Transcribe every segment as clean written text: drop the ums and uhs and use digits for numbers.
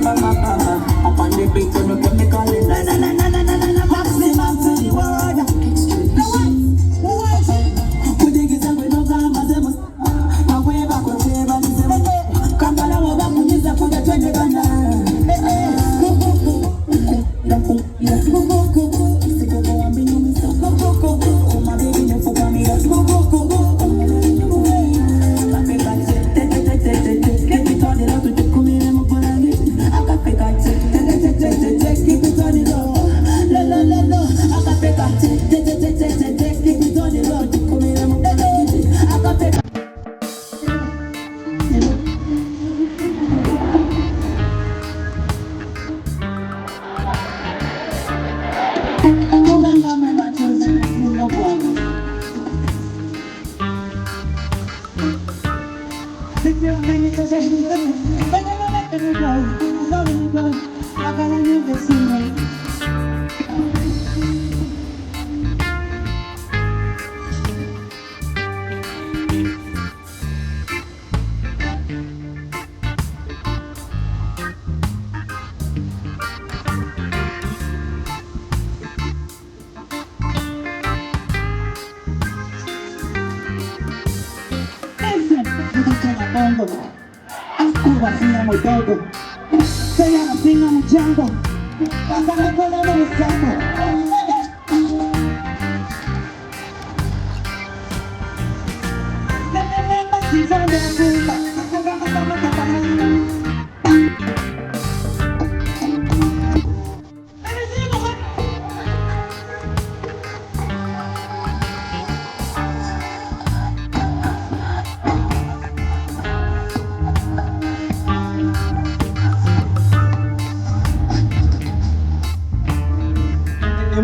Up on the beat, so no chemical in na na na na na na na na. Maximum to the world. No what? We dig it and we no gama zemus. Away back on table is a Kampala wo back on this a put the 20 banda. Cuba singa muy todo, se llama singa muy chango, hasta la cola no me saco.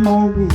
Movie.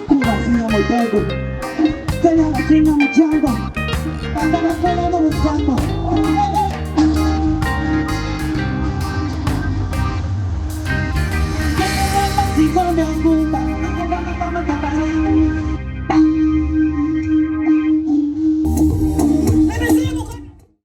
Kuba sina mdogo tena sina mchango Kandana kona na mchango Sikonda